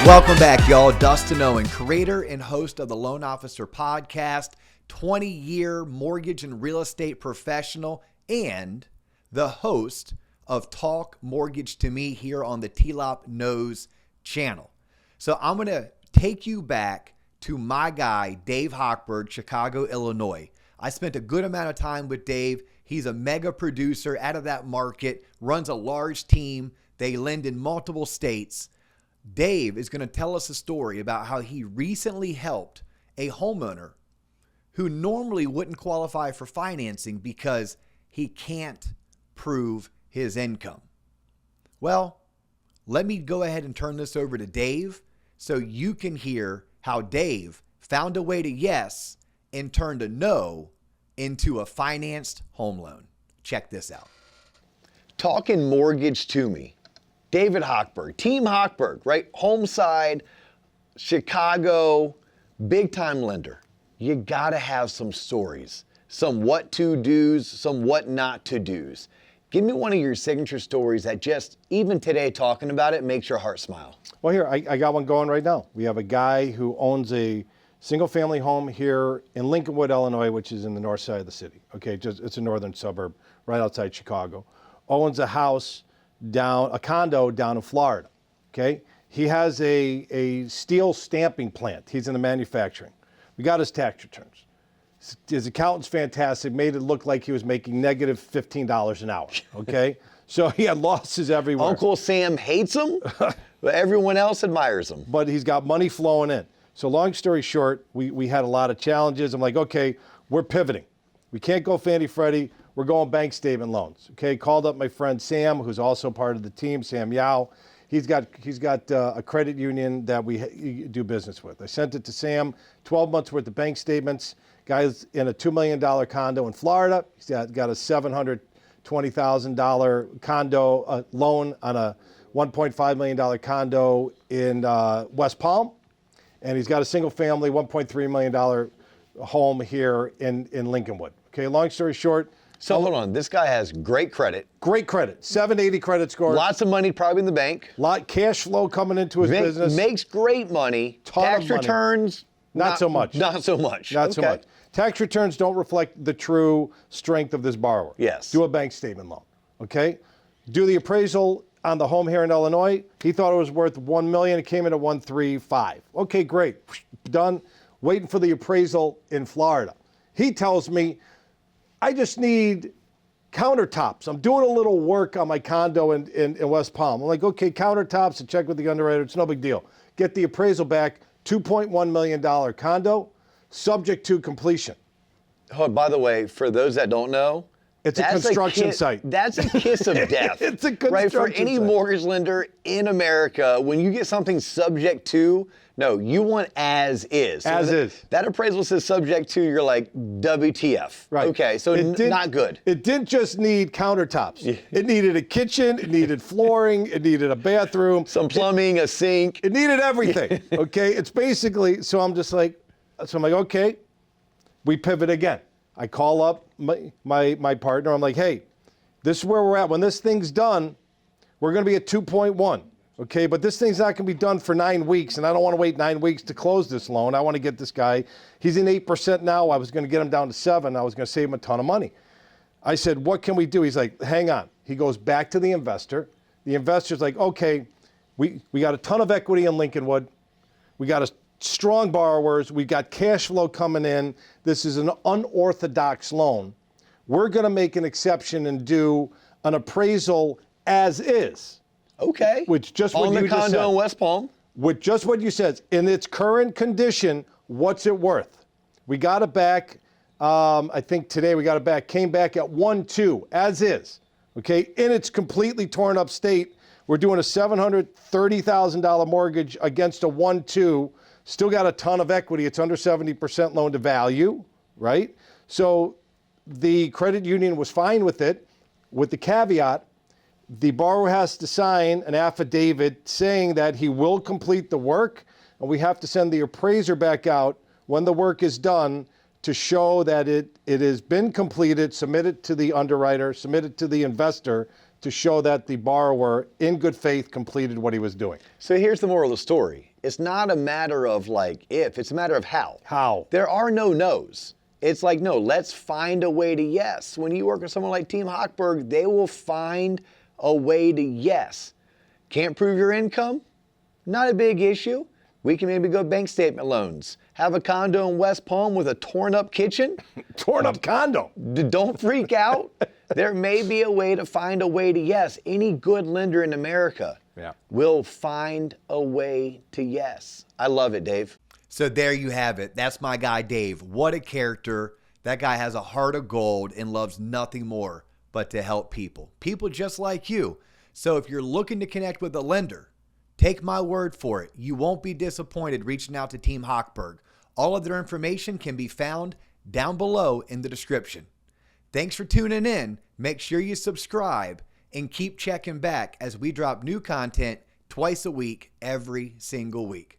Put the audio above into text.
Welcome back, y'all. Dustin Owen, creator and host of the Loan Officer Podcast, 20-year mortgage and real estate professional, and the host of Talk Mortgage to Me here on the TLOP Knows channel. So I'm going to take you back to my guy, Dave Hochberg, Chicago, Illinois. I spent a good amount of time with Dave. He's a mega producer out of that market, runs a large team. They lend in multiple states. Dave is going to tell us a story about how he recently helped a homeowner who normally wouldn't qualify for financing because he can't prove his income. Well, let me go ahead and turn this over to Dave so you can hear how Dave found a way to yes and turned a no into a financed home loan. Check this out. Talking mortgage to me. David Hochberg, Team Hochberg, right? Home side, Chicago, big time lender. You gotta have some stories, some what to do's, some what not to do's. Give me one of your signature stories that just, even today talking about it, makes your heart smile. Well, here, I got one going right now. We have a guy who owns a single family home here in Lincolnwood, Illinois, which is in the north side of the city. Okay, it's a northern suburb right outside Chicago. Owns a house a condo down in Florida, okay? He has a steel stamping plant. He's in the manufacturing. We got his tax returns. His accountant's fantastic, made it look like he was making negative $15 an hour, okay? So he had losses everywhere. Uncle Sam hates him, but everyone else admires him. But he's got money flowing in. So long story short, we had a lot of challenges. I'm like, okay, we're pivoting. We can't go Fannie Freddie. We're going bank statement loans. Okay, called up my friend Sam, who's also part of the team, Sam Yao. He's got a credit union that we do business with. I sent it to Sam, 12 months worth of bank statements. Guy's in a $2 million condo in Florida. He's got a $720,000 condo loan on a $1.5 million condo in West Palm. And he's got a single family, $1.3 million home here in Lincolnwood. Okay, long story short. So hold on, this guy has great credit. Great credit, 780 credit score. Lots of money probably in the bank. Lot cash flow coming into his business. Makes great money. Tax returns, not so much. Not so much. Not so much. Tax returns don't reflect the true strength of this borrower. Yes. Do a bank statement loan, okay? Do the appraisal on the home here in Illinois. He thought it was worth $1 million. It came in at $135. Okay, great. Done. Waiting for the appraisal in Florida. He tells me, I just need countertops. I'm doing a little work on my condo in West Palm. I'm like, okay, countertops, and check with the underwriter. It's no big deal. Get the appraisal back, $2.1 million condo, subject to completion. Oh, by the way, for those that don't know, it's a construction site. That's a kiss of death. It's a construction right? For any site. mortgage lender in America, when you get something subject to, no, you want as is. So as is. That appraisal says subject to, you're like, WTF. Right. Okay, so not good. It didn't just need countertops. Yeah. It needed a kitchen, it needed flooring, it needed a bathroom. Some plumbing, a sink. It needed everything, okay? It's basically, so I'm like, okay, we pivot again. I call up my partner. I'm like, hey, this is where we're at. When this thing's done, we're going to be at 2.1. Okay, but this thing's not going to be done for 9 weeks, and I don't want to wait 9 weeks to close this loan. I want to get this guy. He's in 8% now. I was going to get him down to 7. I was going to save him a ton of money. I said, what can we do? He's like, hang on. He goes back to the investor. The investor's like, okay, we got a ton of equity in Lincolnwood. We got strong borrowers. We got cash flow coming in. This is an unorthodox loan. We're going to make an exception and do an appraisal as is. Okay. Which just what you just said. On the condo in West Palm. With just what you said. In its current condition, what's it worth? We got it back, I think today we got it back, came back at 1.2, as is. Okay, in its completely torn up state, we're doing a $730,000 mortgage against a 1.2, still got a ton of equity. It's under 70% loan to value, right? So the credit union was fine with it, with the caveat, the borrower has to sign an affidavit saying that he will complete the work, and we have to send the appraiser back out when the work is done to show that it has been completed, submit it to the underwriter, submit it to the investor to show that the borrower, in good faith, completed what he was doing. So here's the moral of the story. It's not a matter of like if, it's a matter of how. How? There are no no's. It's like, no, let's find a way to yes. When you work with someone like Team Hochberg, they will find a way to yes. Can't prove your income? Not a big issue. We can maybe go bank statement loans. Have a condo in West Palm with a torn up kitchen? Torn up condo. Don't freak out. There may be a way to find a way to yes. Any good lender in America will find a way to yes. I love it, Dave. So there you have it. That's my guy, Dave. What a character. That guy has a heart of gold and loves nothing more but to help people. People just like you. So if you're looking to connect with a lender, take my word for it. You won't be disappointed reaching out to Team Hochberg. All of their information can be found down below in the description. Thanks for tuning in. Make sure you subscribe and keep checking back as we drop new content twice a week, every single week.